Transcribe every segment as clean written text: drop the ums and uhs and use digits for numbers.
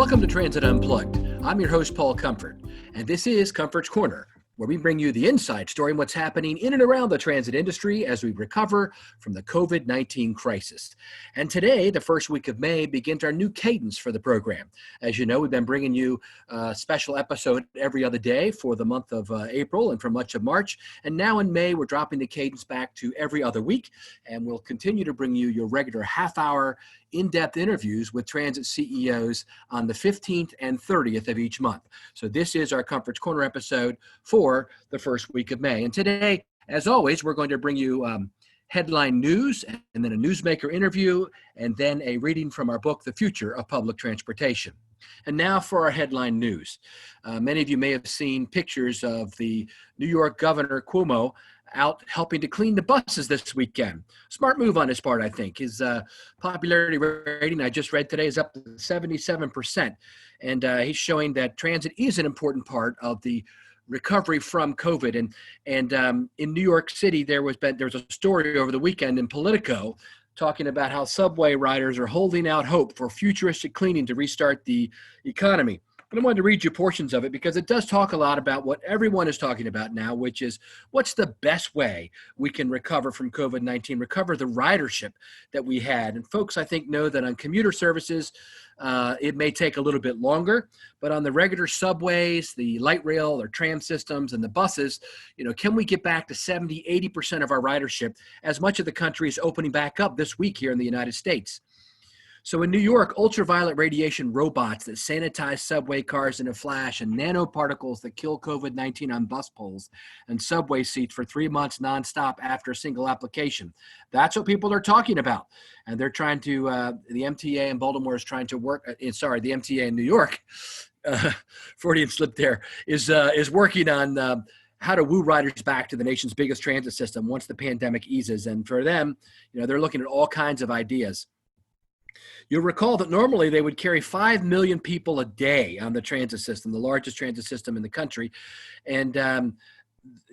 Welcome to Transit Unplugged. I'm your host, Paul Comfort, and this is Comfort's Corner, where we bring you the inside story and what's happening in and around the transit industry as we recover from the COVID-19 crisis. And today, the first week of May, begins our new cadence for the program. As you know, we've been bringing you a special episode every other day for the month of April and for much of March. And now in May, we're dropping the cadence back to every other week, and we'll continue to bring you your regular half-hour in-depth interviews with transit CEOs on the 15th and 30th of each month. So this is our Comfort's Corner episode for the first week of May. And today, as always, we're going to bring you headline news and then a newsmaker interview and then a reading from our book, The Future of Public Transportation. And now for our headline news. Many of you may have seen pictures of the New York Governor Cuomo out helping to clean the buses this weekend. Smart move on his part, I think. His popularity rating, I just read today, is up to 77%. And he's showing that transit is an important part of the recovery from COVID. And in New York City, there was a story over the weekend in Politico talking about how subway riders are holding out hope for futuristic cleaning to restart the economy. But I wanted to read you portions of it because it does talk a lot about what everyone is talking about now, which is what's the best way we can recover from COVID-19, recover the ridership that we had. And folks, I think, know that on commuter services, it may take a little bit longer, but on the regular subways, the light rail or tram systems and the buses, can we get back to 70, 80% of our ridership as much of the country is opening back up this week here in the United States? So in New York, ultraviolet radiation robots that sanitize subway cars in a flash and nanoparticles that kill COVID-19 on bus poles and subway seats for 3 months nonstop after a single application. That's what people are talking about. And they're trying to, the MTA in Baltimore is trying to work, the MTA in New York, Freudian slip there, is working on how to woo riders back to the nation's biggest transit system once the pandemic eases. And for them, they're looking at all kinds of ideas. You'll recall that normally they would carry 5 million people a day on the transit system, the largest transit system in the country. And,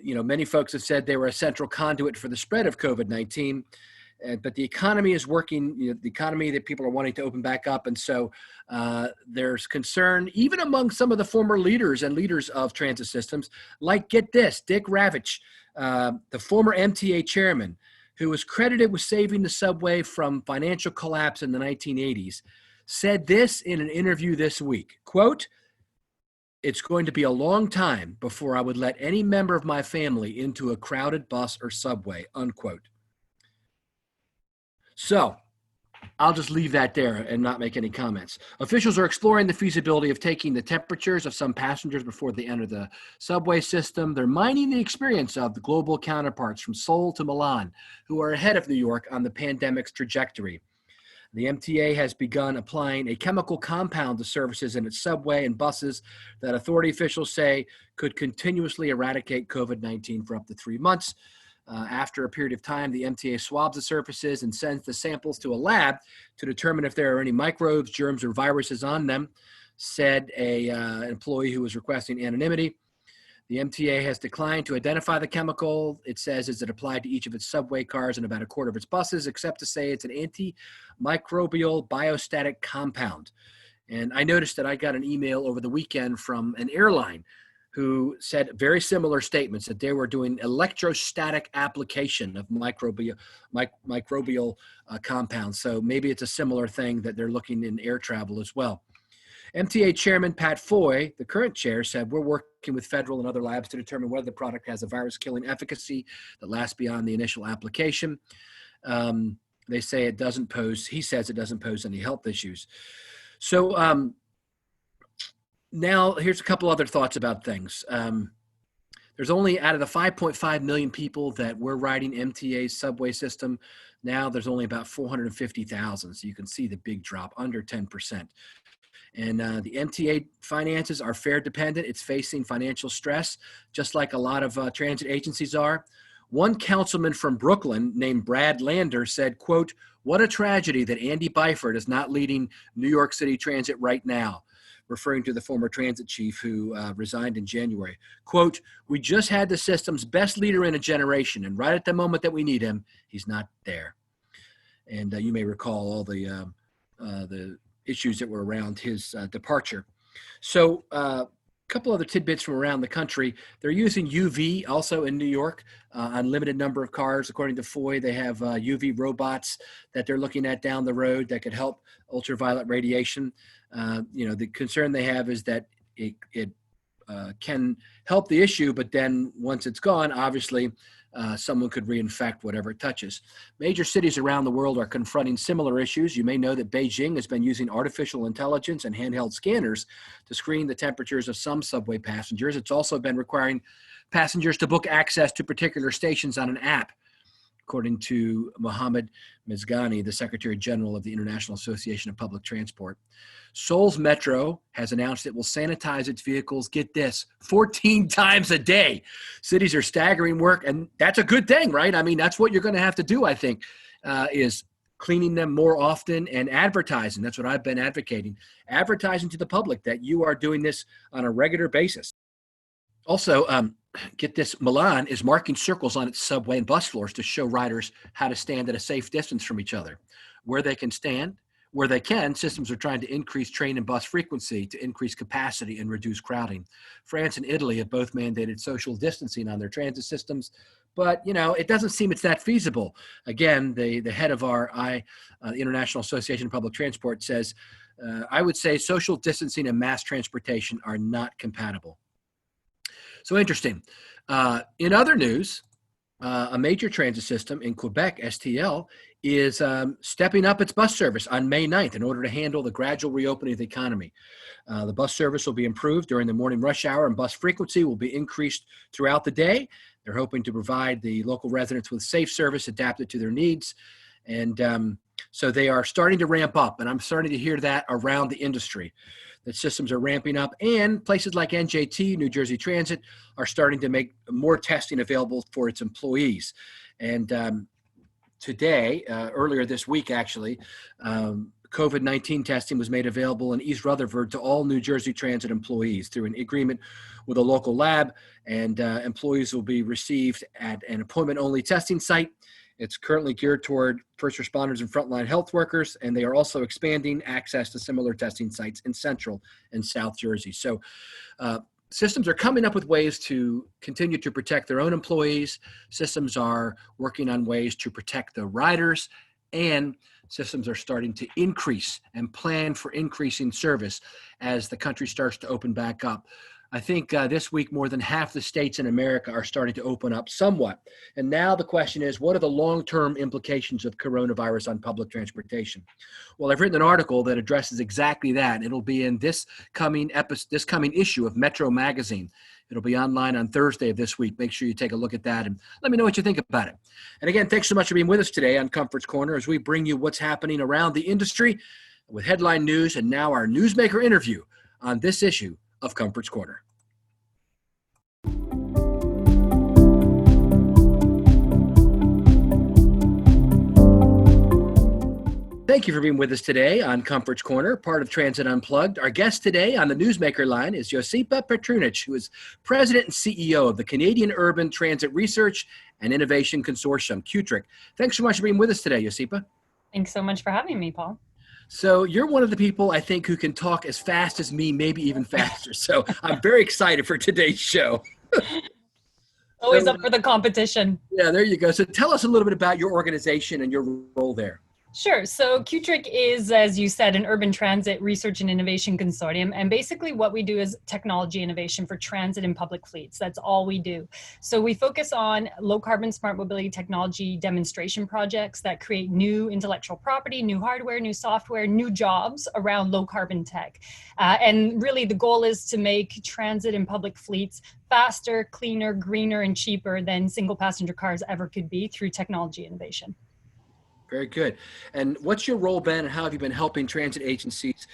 many folks have said they were a central conduit for the spread of COVID-19. But the economy is working, the economy that people are wanting to open back up. And so there's concern, even among some of the former leaders of transit systems, like, get this, Dick Ravitch, the former MTA chairman, who was credited with saving the subway from financial collapse in the 1980s, said this in an interview this week, quote, "It's going to be a long time before I would let any member of my family into a crowded bus or subway," unquote. So I'll just leave that there and not make any comments. Officials are exploring the feasibility of taking the temperatures of some passengers before they enter the subway system. They're mining the experience of the global counterparts from Seoul to Milan, who are ahead of New York on the pandemic's trajectory. The MTA has begun applying a chemical compound to services in its subway and buses that authority officials say could continuously eradicate COVID-19 for up to 3 months. After a period of time, the MTA swabs the surfaces and sends the samples to a lab to determine if there are any microbes, germs, or viruses on them, said an employee who was requesting anonymity. The MTA has declined to identify the chemical. It says is it applied to each of its subway cars and about a quarter of its buses, except to say it's an antimicrobial biostatic compound. And I noticed that I got an email over the weekend from an airline who said very similar statements, that they were doing electrostatic application of microbial compounds. So maybe it's a similar thing that they're looking in air travel as well. MTA Chairman Pat Foy, the current chair, said, "We're working with federal and other labs to determine whether the product has a virus-killing efficacy that lasts beyond the initial application." He says it doesn't pose any health issues. So, now, here's a couple other thoughts about things. There's only, out of the 5.5 million people that were riding MTA's subway system, now there's only about 450,000. So you can see the big drop, under 10%. And the MTA finances are fare dependent. It's facing financial stress, just like a lot of transit agencies are. One councilman from Brooklyn named Brad Lander said, quote, "What a tragedy that Andy Byford is not leading New York City Transit right now," referring to the former transit chief who resigned in January. Quote, "We just had the system's best leader in a generation, and right at the moment that we need him, he's not there." And you may recall all the issues that were around his departure. So a couple other tidbits from around the country. They're using UV also in New York on limited number of cars. According to Foy, they have UV robots that they're looking at down the road that could help ultraviolet radiation. The concern they have is that it can help the issue, but then once it's gone, obviously, someone could reinfect whatever it touches. Major cities around the world are confronting similar issues. You may know that Beijing has been using artificial intelligence and handheld scanners to screen the temperatures of some subway passengers. It's also been requiring passengers to book access to particular stations on an app, according to Mohammed Mezgani, the Secretary General of the International Association of Public Transport. Seoul's Metro has announced it will sanitize its vehicles, get this, 14 times a day. Cities are staggering work, and that's a good thing, right? I mean, that's what you're going to have to do, I think, is cleaning them more often and advertising. That's what I've been advocating. Advertising to the public that you are doing this on a regular basis. Also, get this, Milan is marking circles on its subway and bus floors to show riders how to stand at a safe distance from each other. Where they can stand, where they can, systems are trying to increase train and bus frequency to increase capacity and reduce crowding. France and Italy have both mandated social distancing on their transit systems, but it doesn't seem it's that feasible. Again, the head of our International Association of Public Transport says, I would say social distancing and mass transportation are not compatible. So interesting. In other news, a major transit system in Quebec, STL, is stepping up its bus service on May 9th in order to handle the gradual reopening of the economy. The bus service will be improved during the morning rush hour, and bus frequency will be increased throughout the day. They're hoping to provide the local residents with safe service adapted to their needs. And so they are starting to ramp up, and I'm starting to hear that around the industry. The systems are ramping up, and places like NJT, New Jersey Transit, are starting to make more testing available for its employees. And today, earlier this week actually, COVID-19 testing was made available in East Rutherford to all New Jersey Transit employees through an agreement with a local lab, and employees will be received at an appointment-only testing site. It's currently geared toward first responders and frontline health workers, and they are also expanding access to similar testing sites in Central and South Jersey. So systems are coming up with ways to continue to protect their own employees. Systems are working on ways to protect the riders, and systems are starting to increase and plan for increasing service as the country starts to open back up. I think this week, more than half the states in America are starting to open up somewhat. And now the question is, what are the long-term implications of coronavirus on public transportation? Well, I've written an article that addresses exactly that. It'll be in this coming issue of Metro Magazine. It'll be online on Thursday of this week. Make sure you take a look at that and let me know what you think about it. And again, thanks so much for being with us today on Comfort's Corner as we bring you what's happening around the industry with headline news and now our newsmaker interview on this issue of Comfort's Corner. Thank you for being with us today on Comfort's Corner, part of Transit Unplugged. Our guest today on the newsmaker line is Josipa Petrunic, who is President and CEO of the Canadian Urban Transit Research and Innovation Consortium, CUTRIC. Thanks so much for being with us today, Josipa. Thanks so much for having me, Paul. So you're one of the people, I think, who can talk as fast as me, maybe even faster. So I'm very excited for today's show. Always up for the competition. Yeah, there you go. So tell us a little bit about your organization and your role there. Sure. So CUTRIC is, as you said, an urban transit research and innovation consortium. And basically what we do is technology innovation for transit and public fleets. That's all we do. So we focus on low carbon smart mobility technology demonstration projects that create new intellectual property, new hardware, new software, new jobs around low carbon tech. And really the goal is to make transit and public fleets faster, cleaner, greener, and cheaper than single passenger cars ever could be through technology innovation. Very good. And what's your role been, and how have you been helping transit agencies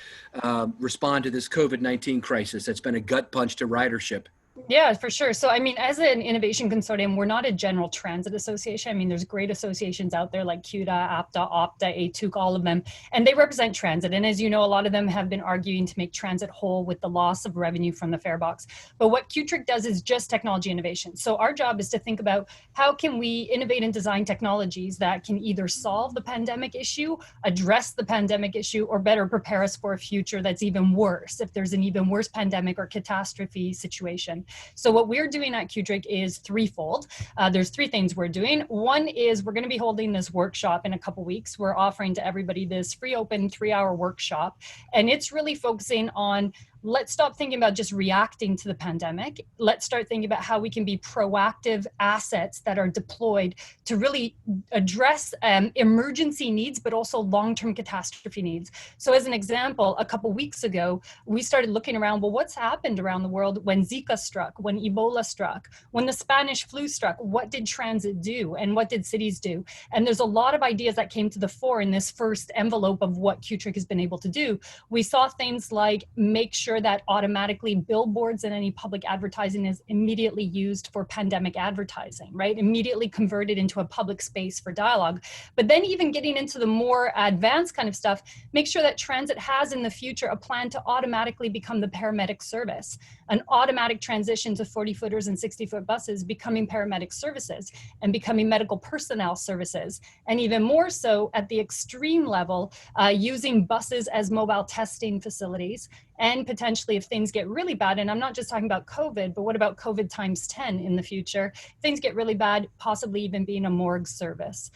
respond to this COVID-19 crisis that's been a gut punch to ridership? Yeah, for sure. So, I mean, as an innovation consortium, we're not a general transit association. I mean, there's great associations out there like CUTA, APTA, OPTA, ATUC, all of them, and they represent transit. And as you know, a lot of them have been arguing to make transit whole with the loss of revenue from the fare box. But what CUTRIC does is just technology innovation. So our job is to think about how can we innovate and design technologies that can either solve the pandemic issue, address the pandemic issue, or better prepare us for a future that's even worse if there's an even worse pandemic or catastrophe situation. So what we're doing at CUTRIC is threefold. There's three things we're doing. One is we're going to be holding this workshop in a couple weeks. We're offering to everybody this free open 3-hour workshop, and it's really focusing on let's stop thinking about just reacting to the pandemic. Let's start thinking about how we can be proactive assets that are deployed to really address emergency needs, but also long-term catastrophe needs. So as an example, a couple weeks ago, we started looking around, well, what's happened around the world when Zika struck, when Ebola struck, when the Spanish flu struck? What did transit do? And what did cities do? And there's a lot of ideas that came to the fore in this first envelope of what CUTRIC has been able to do. We saw things like make sure that automatically billboards and any public advertising is immediately used for pandemic advertising, right? Immediately converted into a public space for dialogue. But then even getting into the more advanced kind of stuff, make sure that transit has in the future a plan to automatically become the paramedic service, an automatic transition to 40-footers and 60-foot buses becoming paramedic services and becoming medical personnel services. And even more so at the extreme level, using buses as mobile testing facilities, and potentially if things get really bad, and I'm not just talking about COVID, but what about COVID times 10 in the future? Things get really bad, possibly even being a morgue service.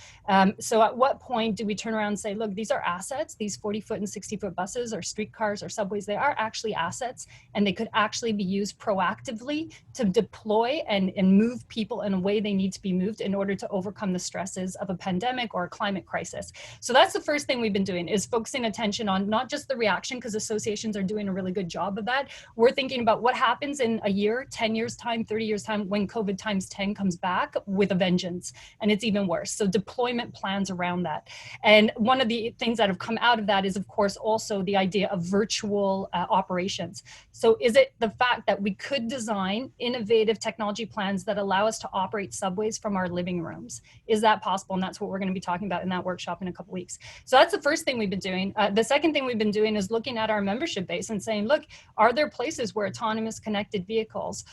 So at what point do we turn around and say, look, these are assets, these 40-foot and 60-foot buses or streetcars or subways, they are actually assets, and they could actually be used proactively to deploy and move people in a way they need to be moved in order to overcome the stresses of a pandemic or a climate crisis. So that's the first thing we've been doing, is focusing attention on not just the reaction, because associations are doing a really good job of that. We're thinking about what happens in a year, 10 years time, 30 years time, when COVID times 10 comes back with a vengeance, and it's even worse. So deployment plans around that. And one of the things that have come out of that is, of course, also the idea of virtual operations. So is it the fact that we could design innovative technology plans that allow us to operate subways from our living rooms? Is that possible? And that's what we're going to be talking about in that workshop in a couple weeks. So that's the first thing we've been doing. The second thing we've been doing is looking at our membership base and saying, look, are there places where autonomous connected vehicles,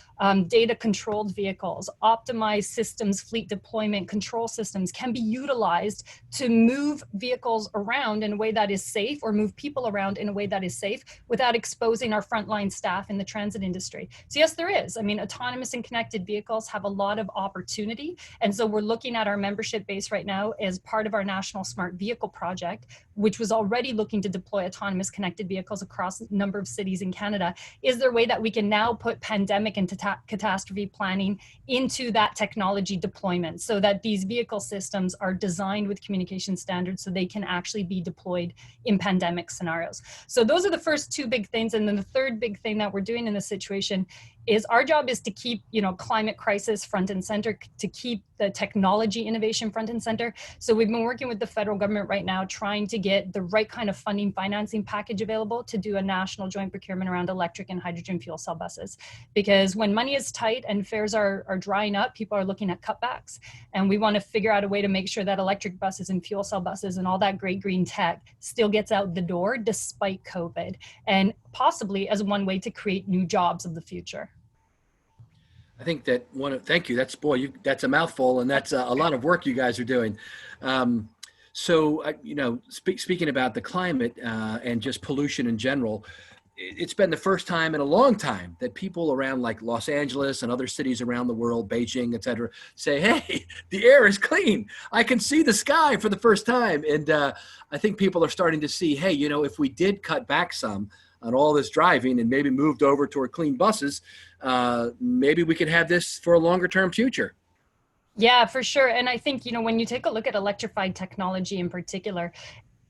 data controlled vehicles, optimized systems, fleet deployment control systems can be utilized to move vehicles around in a way that is safe, or move people around in a way that is safe without exposing our frontline staff in the transit industry? So yes, there is. I mean, autonomous and connected vehicles have a lot of opportunity. And so we're looking at our membership base right now as part of our National Smart Vehicle Project, which was already looking to deploy autonomous connected vehicles across a number of cities in Canada. Is there a way that we can now put pandemic and catastrophe planning into that technology deployment, so that these vehicle systems are designed with communication standards so they can actually be deployed in pandemic scenarios? So those are the first two big things. And then the third big thing that we're doing in this situation is our job is to keep, climate crisis front and center, to keep the technology innovation front and center. So we've been working with the federal government right now, trying to get the right kind of funding financing package available to do a national joint procurement around electric and hydrogen fuel cell buses. Because when money is tight and fares are drying up, people are looking at cutbacks. And we want to figure out a way to make sure that electric buses and fuel cell buses and all that great green tech still gets out the door despite COVID, and possibly as one way to create new jobs of the future. I think that thank you. That's a mouthful, and that's a lot of work you guys are doing. Speaking about the climate and just pollution in general, it's been the first time in a long time that people around like Los Angeles and other cities around the world, Beijing, et cetera, say, hey, the air is clean. I can see the sky for the first time. And I think people are starting to see, hey, if we did cut back some on all this driving and maybe moved over toward clean buses, maybe we could have this for a longer term future. Yeah, for sure. And I think, when you take a look at electrified technology in particular,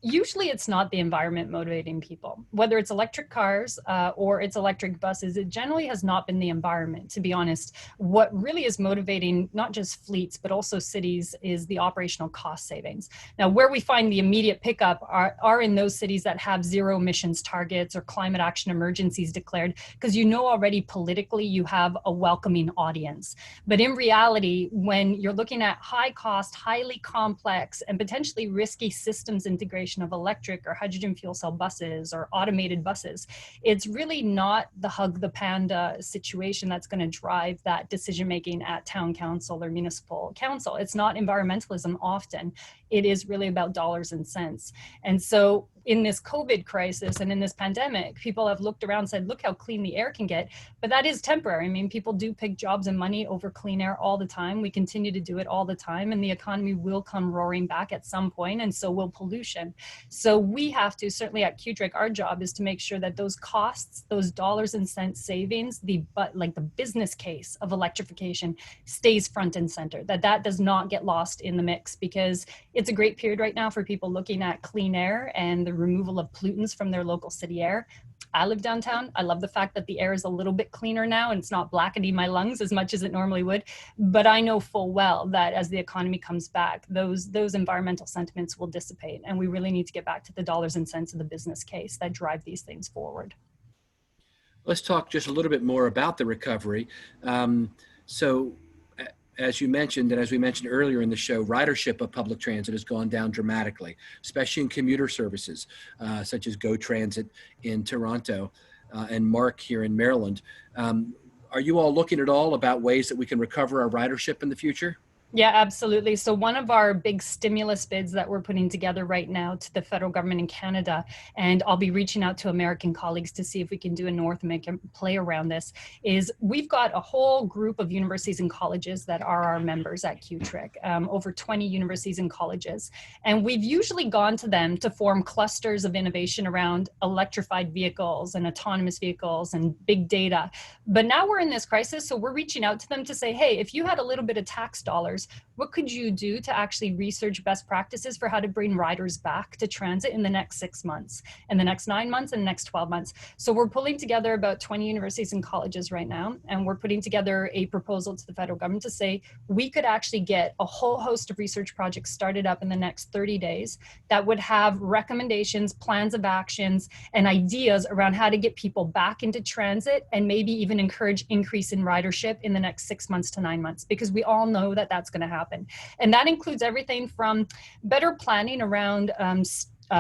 Usually it's not the environment motivating people. Whether it's electric cars or it's electric buses, it generally has not been the environment, to be honest. What really is motivating not just fleets, but also cities is the operational cost savings. Now, where we find the immediate pickup are in those cities that have zero emissions targets or climate action emergencies declared, because you know already politically you have a welcoming audience. But in reality, when you're looking at high cost, highly complex, and potentially risky systems integration of electric or hydrogen fuel cell buses or automated buses, it's really not the hug the panda situation that's going to drive that decision making at town council or municipal council. It's not environmentalism often. It is really about dollars and cents. And so in this COVID crisis and in this pandemic, people have looked around and said, look how clean the air can get. But that is temporary. I mean, people do pick jobs and money over clean air all the time. We continue to do it all the time, and the economy will come roaring back at some point, and so will pollution. So we have to, certainly at CUTRIC, our job is to make sure that those costs, those dollars and cents savings, the business case of electrification stays front and center, that does not get lost in the mix, because it's a great period right now for people looking at clean air and the removal of pollutants from their local city air. I live downtown. I love the fact that the air is a little bit cleaner now and it's not blackening my lungs as much as it normally would. But I know full well that as the economy comes back, those environmental sentiments will dissipate. And we really need to get back to the dollars and cents of the business case that drive these things forward. Let's talk just a little bit more about the recovery. As you mentioned, and as we mentioned earlier in the show, ridership of public transit has gone down dramatically, especially in commuter services, such as Go Transit in Toronto and Mark here in Maryland. Are you all looking at all about ways that we can recover our ridership in the future? Yeah, absolutely. So one of our big stimulus bids that we're putting together right now to the federal government in Canada, and I'll be reaching out to American colleagues to see if we can do a North American play around this, is we've got a whole group of universities and colleges that are our members at CUTRIC, over 20 universities and colleges. And we've usually gone to them to form clusters of innovation around electrified vehicles and autonomous vehicles and big data. But now we're in this crisis, so we're reaching out to them to say, hey, if you had a little bit of tax dollars, what could you do to actually research best practices for how to bring riders back to transit in the next 6 months, and the next 9 months, and the next 12 months? So we're pulling together about 20 universities and colleges right now, and we're putting together a proposal to the federal government to say we could actually get a whole host of research projects started up in the next 30 days that would have recommendations, plans of actions, and ideas around how to get people back into transit and maybe even encourage increase in ridership in the next 6 months to 9 months, because we all know that that's going to happen. And that includes everything from better planning around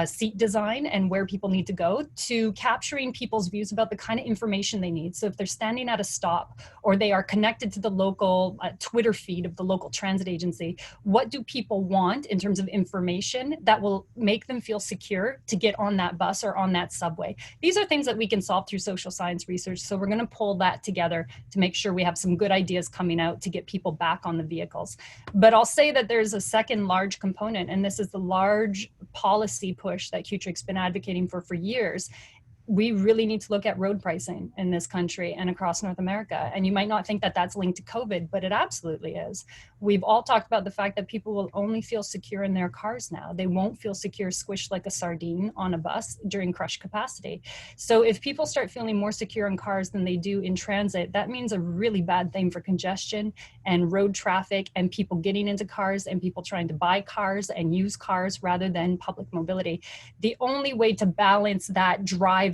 seat design and where people need to go, to capturing people's views about the kind of information they need. So if they're standing at a stop or they are connected to the local Twitter feed of the local transit agency, what do people want in terms of information that will make them feel secure to get on that bus or on that subway? These are things that we can solve through social science research. So we're going to pull that together to make sure we have some good ideas coming out to get people back on the vehicles. But I'll say that there's a second large component, and this is the large policy push that CUTRIC's been advocating for years. We really need to look at road pricing in this country and across North America. And you might not think that that's linked to COVID, but it absolutely is. We've all talked about the fact that people will only feel secure in their cars now. They won't feel secure squished like a sardine on a bus during crush capacity. So if people start feeling more secure in cars than they do in transit, that means a really bad thing for congestion and road traffic and people getting into cars and people trying to buy cars and use cars rather than public mobility. The only way to balance that driver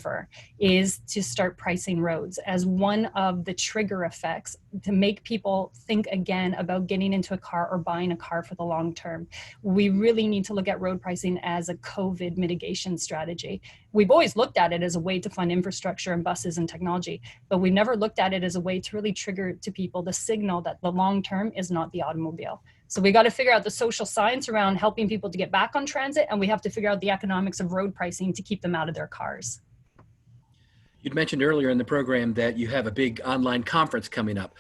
is to start pricing roads as one of the trigger effects to make people think again about getting into a car or buying a car for the long term. We really need to look at road pricing as a COVID mitigation strategy. We've always looked at it as a way to fund infrastructure and buses and technology, but we've never looked at it as a way to really trigger to people the signal that the long term is not the automobile. So we got to figure out the social science around helping people to get back on transit, and we have to figure out the economics of road pricing to keep them out of their cars. You'd mentioned earlier in the program that you have a big online conference coming up.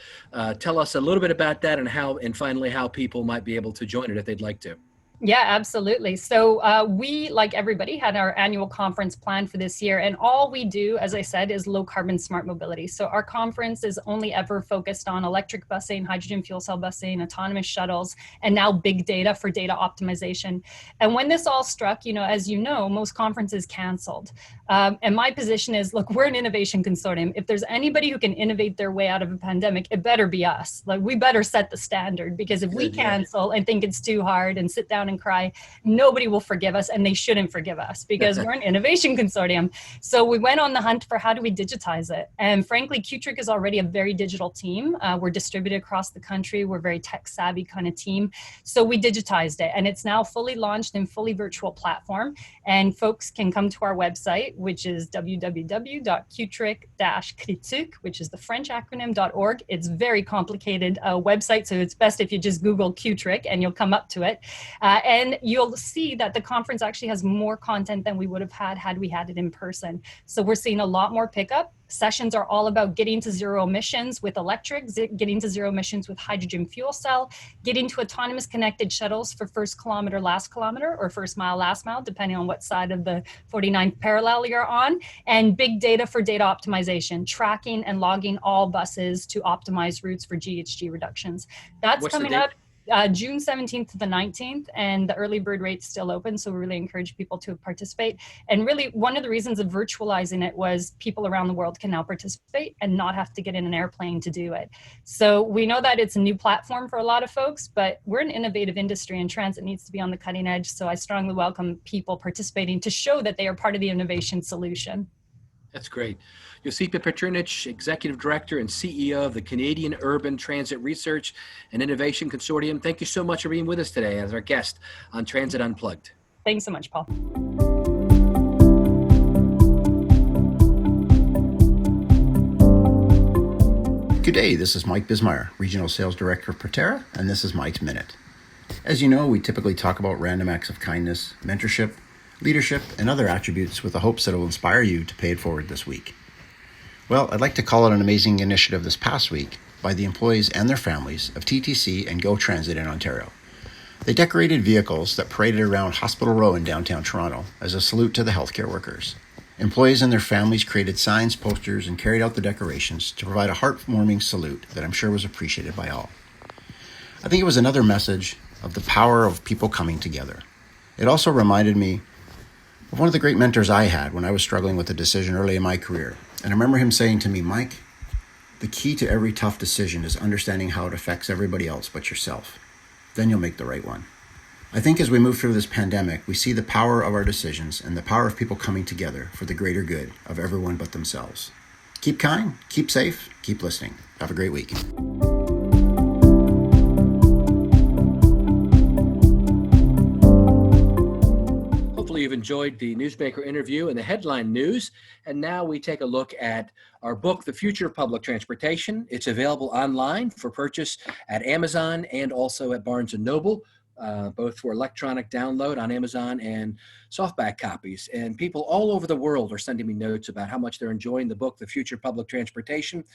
Tell us a little bit about that and finally how people might be able to join it if they'd like to. Yeah, absolutely. So we, like everybody, had our annual conference planned for this year. And all we do, as I said, is low carbon smart mobility. So our conference is only ever focused on electric busing, hydrogen fuel cell busing, autonomous shuttles, and now big data for data optimization. And when this all struck, as you know, most conferences canceled. And my position is, look, we're an innovation consortium. If there's anybody who can innovate their way out of a pandemic, it better be us. Like, we better set the standard, because if we cancel and think it's too hard and sit down and cry, nobody will forgive us, and they shouldn't forgive us, because we're an innovation consortium. So we went on the hunt for how do we digitize it. And frankly, CUTRIC is already a very digital team. We're distributed across the country. We're a very tech savvy kind of team. So we digitized it, and it's now fully launched in fully virtual platform. And folks can come to our website, which is www.cutric-critique, which is the French acronym.org. It's very complicated website, so it's best if you just Google CUTRIC and you'll come up to it. And you'll see that the conference actually has more content than we would have had we had it in person. So we're seeing a lot more pickup. Sessions are all about getting to zero emissions with electric, getting to zero emissions with hydrogen fuel cell, getting to autonomous connected shuttles for first kilometer, last kilometer, or first mile, last mile, depending on what side of the 49th parallel you're on, and big data for data optimization, tracking and logging all buses to optimize routes for GHG reductions. That's coming up. June 17th to the 19th, and the early bird rate's still open, so we really encourage people to participate. And really, one of the reasons of virtualizing it was people around the world can now participate and not have to get in an airplane to do it. So we know that it's a new platform for a lot of folks, but we're an innovative industry, and transit needs to be on the cutting edge. So I strongly welcome people participating to show that they are part of the innovation solution. That's great. Josipa Petrunic, Executive Director and CEO of the Canadian Urban Transit Research and Innovation Consortium. Thank you so much for being with us today as our guest on Transit Unplugged. Thanks so much, Paul. Good day, this is Mike Bismeyer, Regional Sales Director of Proterra, and this is Mike's Minute. As you know, we typically talk about random acts of kindness, mentorship, leadership, and other attributes with the hopes that it will inspire you to pay it forward this week. Well, I'd like to call it an amazing initiative this past week by the employees and their families of TTC and Go Transit in Ontario. They decorated vehicles that paraded around Hospital Row in downtown Toronto as a salute to the healthcare workers. Employees and their families created signs, posters, and carried out the decorations to provide a heartwarming salute that I'm sure was appreciated by all. I think it was another message of the power of people coming together. It also reminded me of one of the great mentors I had when I was struggling with a decision early in my career. And I remember him saying to me, Mike, the key to every tough decision is understanding how it affects everybody else but yourself. Then you'll make the right one. I think as we move through this pandemic, we see the power of our decisions and the power of people coming together for the greater good of everyone but themselves. Keep kind, keep safe, keep listening. Have a great week. You've enjoyed the newsmaker interview and the headline news. And now we take a look at our book, The Future of Public Transportation. It's available online for purchase at Amazon and also at Barnes & Noble, both for electronic download on Amazon and softback copies. And people all over the world are sending me notes about how much they're enjoying the book, The Future of Public Transportation.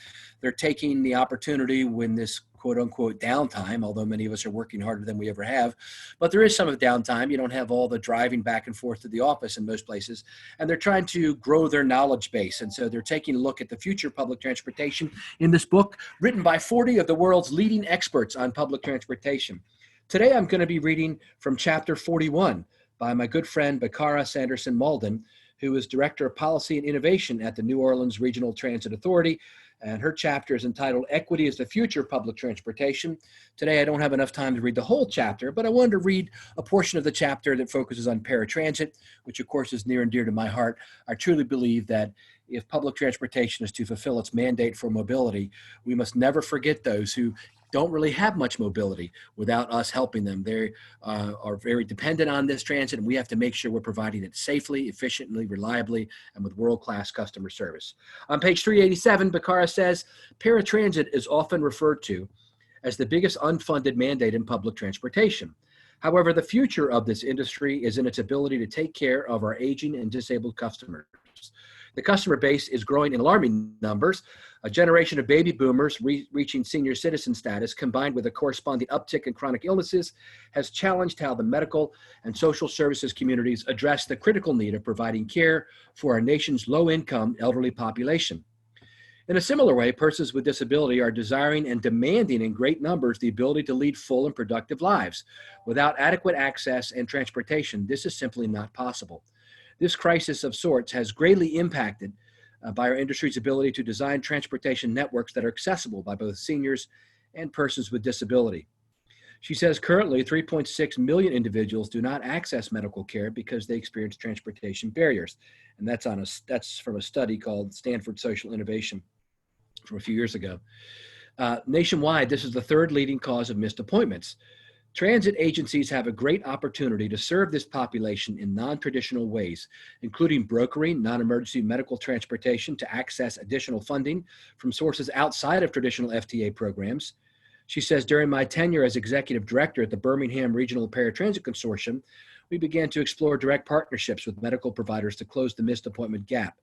They're taking the opportunity when this quote unquote downtime, although many of us are working harder than we ever have, but there is some of the downtime. You don't have all the driving back and forth to the office in most places, and they're trying to grow their knowledge base. And so they're taking a look at the future of public transportation in this book written by 40 of the world's leading experts on public transportation. Today, I'm going to be reading from chapter 41 by my good friend, Bakara Sanderson Malden, who is Director of Policy and Innovation at the New Orleans Regional Transit Authority. And her chapter is entitled Equity is the Future of Public Transportation. Today, I don't have enough time to read the whole chapter, but I wanted to read a portion of the chapter that focuses on paratransit, which of course is near and dear to my heart. I truly believe that if public transportation is to fulfill its mandate for mobility, we must never forget those who don't really have much mobility without us helping them. They are very dependent on this transit, and we have to make sure we're providing it safely, efficiently, reliably, and with world-class customer service. On page 387, Bakara says, paratransit is often referred to as the biggest unfunded mandate in public transportation. However, the future of this industry is in its ability to take care of our aging and disabled customers. The customer base is growing in alarming numbers. A generation of baby boomers reaching senior citizen status, combined with a corresponding uptick in chronic illnesses, has challenged how the medical and social services communities address the critical need of providing care for our nation's low-income elderly population. In a similar way, persons with disability are desiring and demanding in great numbers the ability to lead full and productive lives. Without adequate access and transportation, this is simply not possible. This crisis of sorts has greatly impacted by our industry's ability to design transportation networks that are accessible by both seniors and persons with disability. She says currently 3.6 million individuals do not access medical care because they experience transportation barriers. And that's from a study called Stanford Social Innovation from a few years ago. Nationwide, this is the third leading cause of missed appointments. Transit agencies have a great opportunity to serve this population in non-traditional ways, including brokering non-emergency medical transportation to access additional funding from sources outside of traditional FTA programs. She says, during my tenure as executive director at the Birmingham Regional Paratransit Consortium, we began to explore direct partnerships with medical providers to close the missed appointment gap.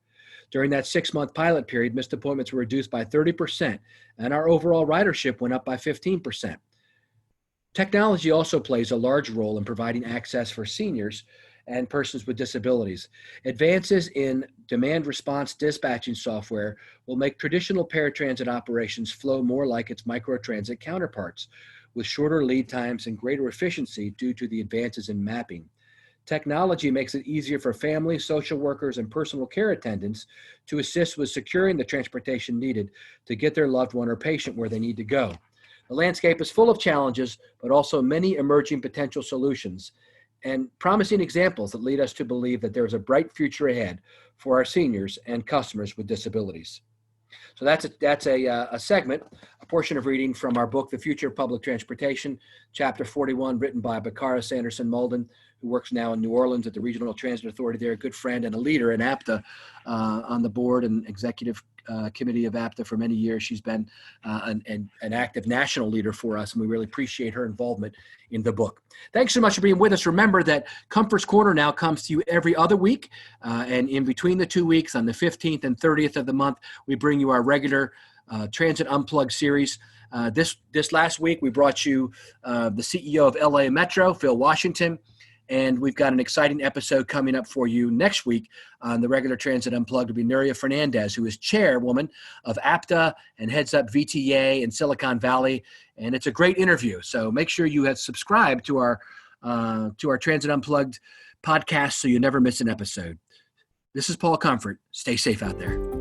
During that 6-month pilot period, missed appointments were reduced by 30%, and our overall ridership went up by 15%. Technology also plays a large role in providing access for seniors and persons with disabilities. Advances in demand response dispatching software will make traditional paratransit operations flow more like its microtransit counterparts, with shorter lead times and greater efficiency due to the advances in mapping. Technology makes it easier for families, social workers, and personal care attendants to assist with securing the transportation needed to get their loved one or patient where they need to go. The landscape is full of challenges, but also many emerging potential solutions and promising examples that lead us to believe that there is a bright future ahead for our seniors and customers with disabilities. So that's a segment, a portion of reading from our book, The Future of Public Transportation, Chapter 41, written by Bakara Sanderson Malden, who works now in New Orleans at the Regional Transit Authority there, a good friend and a leader in APTA on the board and executive committee of APTA for many years. She's been an active national leader for us, and we really appreciate her involvement in the book. Thanks so much for being with us. Remember that Comfort's Corner now comes to you every other week, and in between the 2 weeks, on the 15th and 30th of the month, we bring you our regular Transit Unplugged series. This last week, we brought you the CEO of LA Metro, Phil Washington. And we've got an exciting episode coming up for you next week on the regular Transit Unplugged to be Nuria Fernandez, who is chairwoman of APTA and heads up VTA in Silicon Valley. And it's a great interview. So make sure you have subscribed to our Transit Unplugged podcast so you never miss an episode. This is Paul Comfort. Stay safe out there.